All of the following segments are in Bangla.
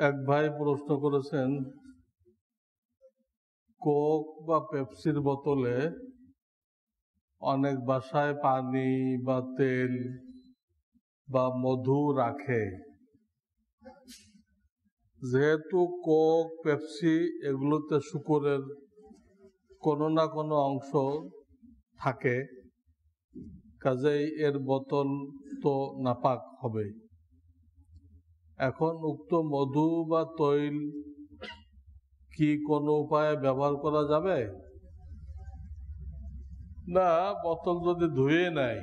এক ভাই প্রশ্ন করেছেন, কোক বা পেপসির বোতলে অনেক বাসায় পানি বা তেল বা মধু রাখে। যেহেতু কোক, পেপসি এগুলোতে শূকরের কোনো না কোনো অংশ থাকে, কাজেই এর বোতল তো নাপাক হবে। এখন উক্ত মধু বা তৈল কি কোনো উপায়ে ব্যবহার করা যাবে? না, বোতল যদি ধুয়ে নেয়,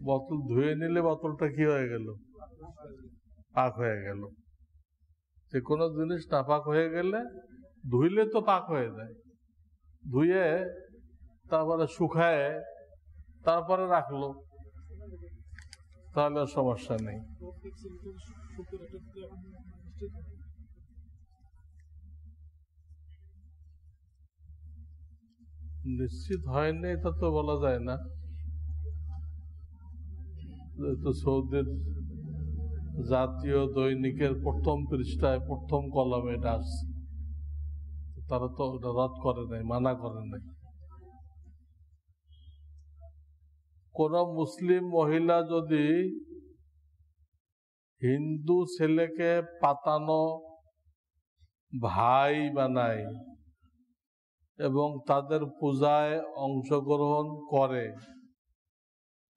বোতল ধুয়ে নিলে বোতলটা কি হয়ে গেল? পাক হয়ে গেল। যে কোনো জিনিস নাপাক হয়ে গেলে ধুইলে তো পাক হয়ে যায়। ধুয়ে তারপরে শুকায় তারপরে রাখলো, তাহলে সমস্যা নেই। নিশ্চিত হয়নি এটা তো বলা যায় না। তো সৌদির জাতীয় দৈনিকের প্রথম পৃষ্ঠায় প্রথম কলামে এটা আসছে, তারা তো এটা রদ করে নাই, মানা করে নাই। কোন মুসলিম মহিলা যদি হিন্দু ছেলেকে পাতানো ভাই বানায় এবং তাদের পূজায় অংশগ্রহণ করে,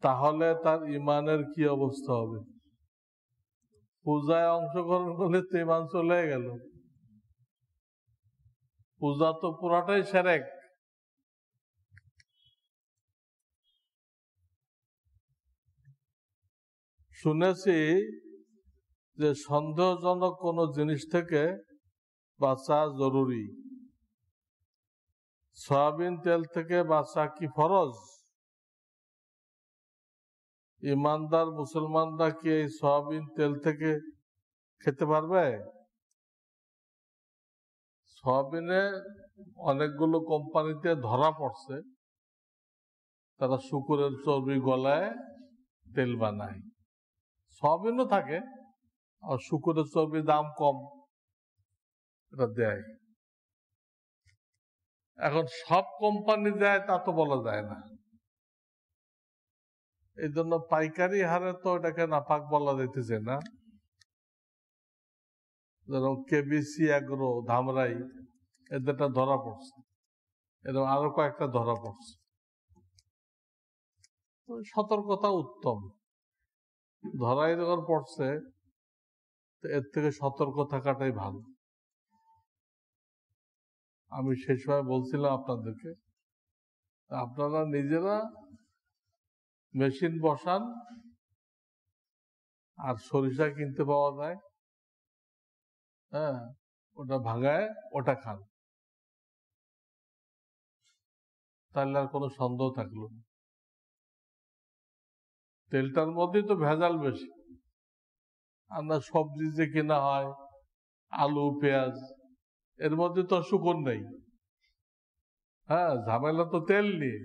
তাহলে তার ইমানের কি অবস্থা হবে? পূজায় অংশগ্রহণ করলে তো ইমান চলে গেল। পূজা তো পুরাটাই শিরক। শুনেছি যে সন্দেহজনক কোন জিনিস থেকে বাঁচা জরুরি। সয়াবিন তেল থেকে বাঁচা কি ফরজ? ইমানদার মুসলমানরা কি এই সয়াবিন তেল থেকে খেতে পারবে? সয়াবিনে অনেকগুলো কোম্পানিতে ধরা পড়ছে তারা শূকরের চর্বি গলায় তেল বানায়। সয়াবিনও থাকে, আর শূকরের চর্বির দাম কম, এটা দেয়। এখন সব কোম্পানি দেয় তা তো বলা যায় না, এই জন্য পাইকারি হারে তো এটাকে নাপাক বলা যাইতেছে না। যেরকম কেবিসি এগ্রো, ধামরাই, এদেরটা ধরা পড়ছে, এরকম আরো কয়েকটা ধরা পড়ছে। সতর্কতা উত্তম। ধরাই যখন পড়ছে এর থেকে সতর্ক থাকাটাই ভালো। আমি সেই সময় বলছিলাম আপনাদেরকে, আপনারা নিজেরা মেশিন বসান, আর সরিষা কিনতে পাওয়া যায়, হ্যাঁ, ওটা ভাঙায় ওটা খান, তাহলে আর কোনো সন্দেহ থাকলো না। তেলটার মধ্যেই তো ভেজাল বেশি। আমরা সবজি যে কেনা হয়, আলু, পেঁয়াজ, এর মধ্যে তো শুকর নেই। হ্যাঁ, ঝামেলা তো তেল নিয়ে।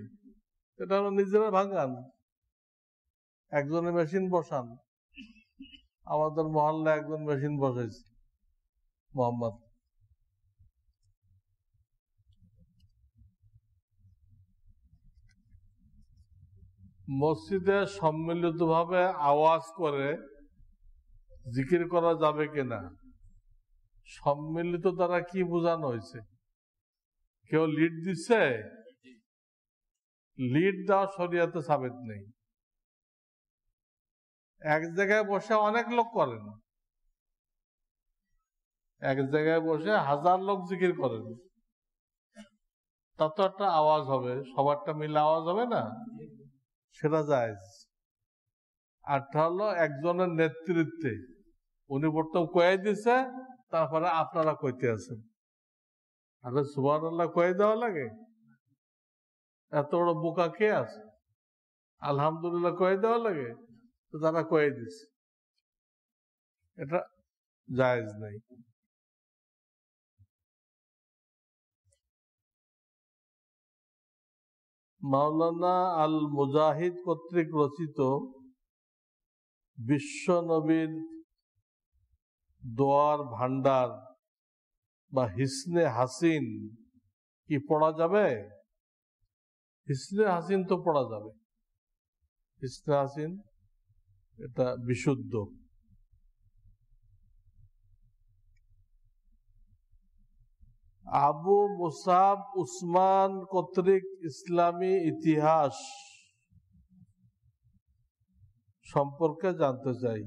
এটা আমরা নিজেরা ভাঙান, একজনের মেশিন বসান। আমাদের মহল্লা একজন মেশিন বসাইছে, মোহাম্মদ। মসজিদে সম্মিলিতভাবে আওয়াজ করে জিকির করা যাবে কিনা? সম্মিলিত দ্বারা কি বোঝানো হয়েছে? কেউ লিড দিচ্ছে? লিড দেওয়া শরিয়াতে সাবেত নেই। এক জায়গায় বসে অনেক লোক করেন, এক জায়গায় বসে 1000 লোক জিকির করেন, তা তো একটা আওয়াজ হবে, সবারটা মিলে আওয়াজ হবে না, সেটা জায়েজ। আরটা হলো একজনের নেতৃত্বে, উনি প্রথম কয়ে দিছে, তারপরে আপনারা কইতে আছেন। আরে সুবহানাল্লাহ কয়ে দেওয়া লাগে? এত বড় বোকা কে আছে? আলহামদুলিল্লাহ কয়ে দেওয়া লাগে? তো তারা কয়ে দিছে, এটা জায়েজ নাই। মাওলানা আল মুজাহিদ কর্তৃক রচিত বিশ্ব নবীর দোয়ার ভান্ডার বা হিসনে হাসিন কি পড়া যাবে? হিসনে হাসিন তো পড়া যাবে। হিসনে হাসিন এটা বিশুদ্ধ। আবু মুসাব উসমান কর্তৃক ইসলামী ইতিহাস সম্পর্কে জানতে চাই।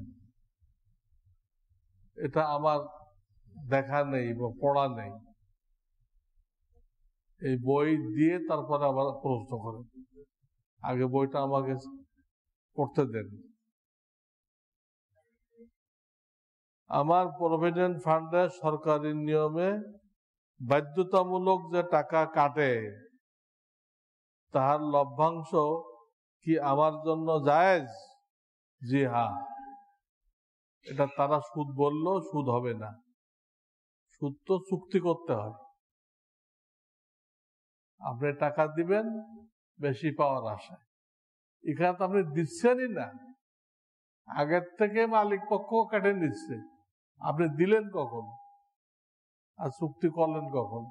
এটা আমার দেখা নেই বা পড়া নেই। এই বই দিয়ে তারপরে আবার প্রশ্ন করেন। আগে বইটা আমাকে পড়তে দেন। আমার প্রভিডেন্ট ফান্ডে সরকারি নিয়মে বাধ্যতামূলক যে টাকা কাটে তাহার লভ্যাংশ কি আমার জন্য জায়েজ? জি হ্যাঁ, এটা তারা সুদ বললেও সুদ হবে না। সুদ তো চুক্তি করতে হয়। আপনি টাকা দিবেন বেশি পাওয়ার আশায়, এখানে তো আপনি দিচ্ছেনই না, আগের থেকে মালিক পক্ষ কেটে নিচ্ছে। আপনি দিলেন কখন আর চুক্তি করলেন কখন?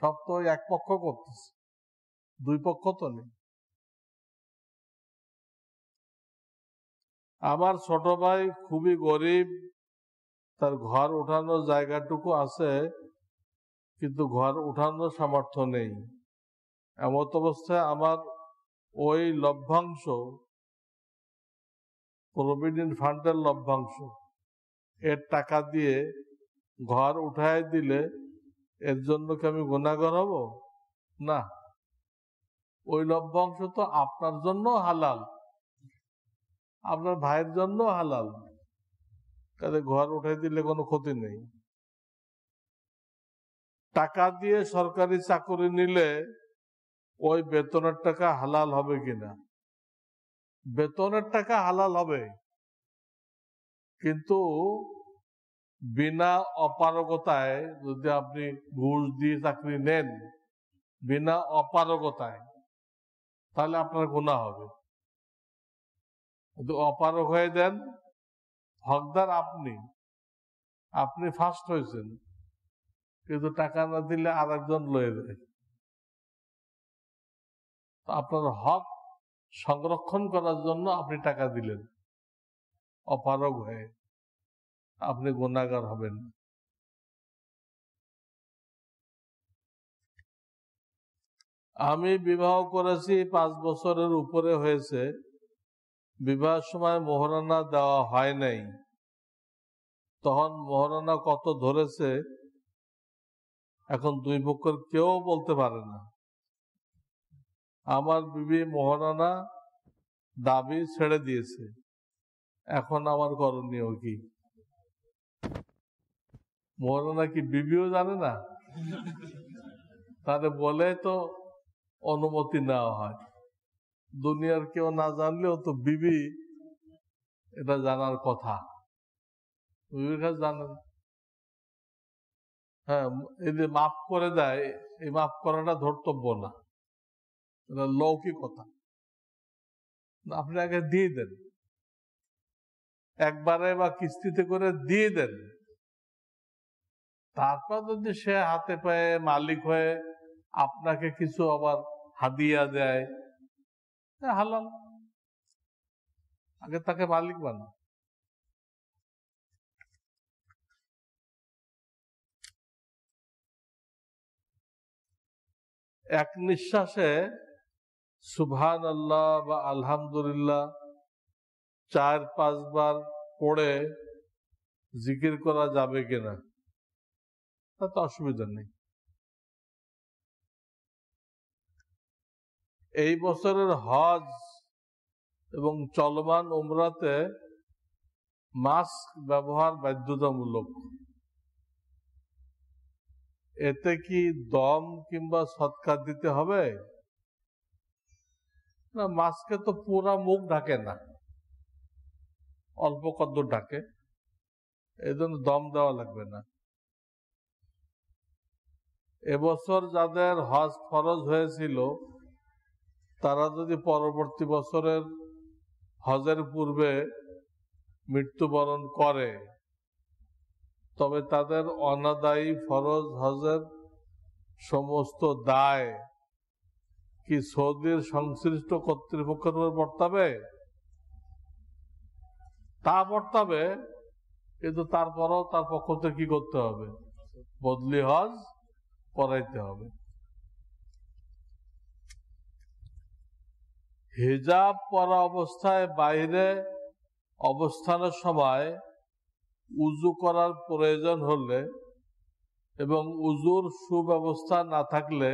সব তো এক পক্ষ করতেছে, দুই পক্ষ তো নেই। আমার ছোট ভাই খুবই গরিব, তার ঘর উঠানোর জায়গাটুকু আছে কিন্তু ঘর উঠানোর সামর্থ্য নেই। এমত অবস্থায় আমার ওই লভ্যাংশ, প্রভিডেন্ট ফান্ডের লভ্যাংশ, এর টাকা দিয়ে ঘর উঠায় দিলে এর জন্য কি আমি গুনাহগার হব? না, ওই লভ্যাংশ তো আপনার জন্য হালাল, আপনার ভাইয়ের জন্য হালাল, কাজে ঘর উঠাই দিলে কোনো ক্ষতি নেই। টাকা দিয়ে সরকারি চাকরি নিলে ওই বেতনের টাকা হালাল হবে কিনা? বেতনের টাকা হালাল হবে, কিন্তু বিনা অপারগতায় যদি আপনি ঘুষ দিয়ে চাকরি নেন, বিনা অপারগতায়, তাহলে আপনার গুনাহ হবে। যদি অপারগ হয়ে দেন, হকদার আপনি ফার্স্ট হয়েছেন, কিন্তু টাকা না দিলে আর একজন লয়ে দেয়। আপনার হক সংরক্ষণ করার জন্য আপনি টাকা দিলেন, অপারগ হয়ে, আপনি গুনাহগার হবেন। আমি বিবাহ করেছি 5 বছরের উপরে হয়েছে, বিবাহের সময় মোহরানা দেওয়া হয় নাই। তখন মোহরানা কত ধরেছে এখন দুই পক্ষের কেউ বলতে পারে না। আমার বিবি মোহরানা দাবি ছেড়ে দিয়েছে, এখন আমার করণীয় কি? মোহরানা কি বিবিও জানে না? তাহলে বলে তো অনুমতি নেওয়া হয়। দুনিয়ার কেউ না জানলেও তো বিবি এটা জানার কথা, বিবির কাছে জানেন। হ্যাঁ, এই যে মাফ করে দেয়, এই মাফ করাটা ধর্তব্য না, এটা লৌকিকতা। আপনি আগে দিয়ে দেন, একবারে বা কিস্তিতে করে দিয়ে দেন, তারপর যদি সে হাতে পায়ে মালিক হয়ে আপনাকে কিছু আবার হাদিয়া দেয়, হালাল। আগে তাকে মালিক বানান। এক নিঃশ্বাসে সুবহানাল্লাহ বা আলহামদুলিল্লাহ 4-5 বার পড়ে জিকির করা যাবে কিনা? তাতে অসুবিধা নেই। এই বছরের হজ এবং চলমান উমরাতে মাস্ক ব্যবহার বাধ্যতামূলক। এতে কি দম কিংবা সৎকার দিতে হবে? না, মাস্কে তো পুরা মুখ ঢাকে না, অল্প কদ্দুর ঢাকে, এই জন্য দম দেওয়া লাগবে না। এবছর যাদের হজ ফরজ হয়েছিল তারা যদি পরবর্তী বছরের হজের পূর্বে মৃত্যুবরণ করে তবে তাদের অনাদায়ী ফরজ হজের সমস্ত দায় কি সৌদির সংশ্লিষ্ট কর্তৃপক্ষের উপর বর্তাবে? তা বর্তাবে, কিন্তু তারপরও তার পক্ষ থেকে কি করতে হবে? বদলি হজ করাইতে হবে। হিজাব পরা অবস্থায় বাইরে অবস্থানের সময় উযু করার প্রয়োজন হলে এবং উযুর সুব্যবস্থা না থাকলে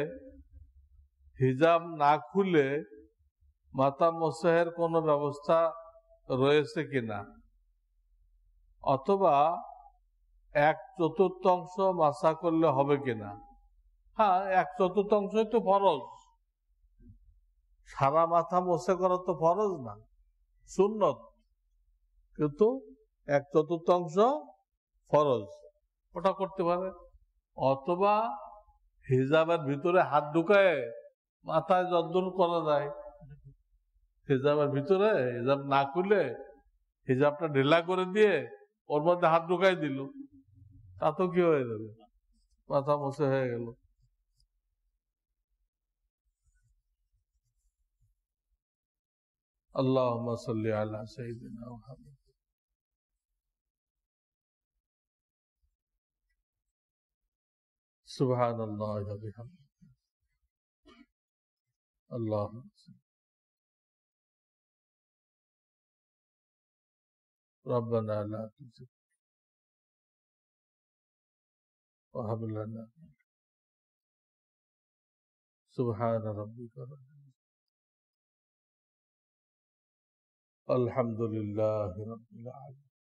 হিজাব না খুলে মাথা মোসাহের কোনো ব্যবস্থা রয়েছে কিনা, অথবা 1/4 মাসা করলে হবে কিনা? হ্যাঁ, 1/4 তো ফরজ, সারা মাথা মোসা করা তো ফরজ না, সুন্নত, কিন্তু 1/4 ফরজ, ওটা করতে পারে। অথবা হিজাবের ভিতরে হাত ঢুকায় মাথায় যদ্দূর করা যায়, হিজাবের ভিতরে হিজাব না খুলে হিজাবটা ঢিলা করে দিয়ে ওর মধ্যে হাত ঢুকাই দিল, তা তো কি হয়ে যাবে? মাথা মোছে হয়ে গেল। আল্লাহুম্মা সাল্লি আলা সাইয়্যিদিনা মুহাম্মাদ। সুবহানাল্লাহি ওয়া বিহামদিহি। আল্লাহুম্মা রব্বানা লা তুযিগ ওয়া হাব লানা। সুবহান রাব্বিকা আলহামদুলিল্লাহি রাব্বিল আলামিন।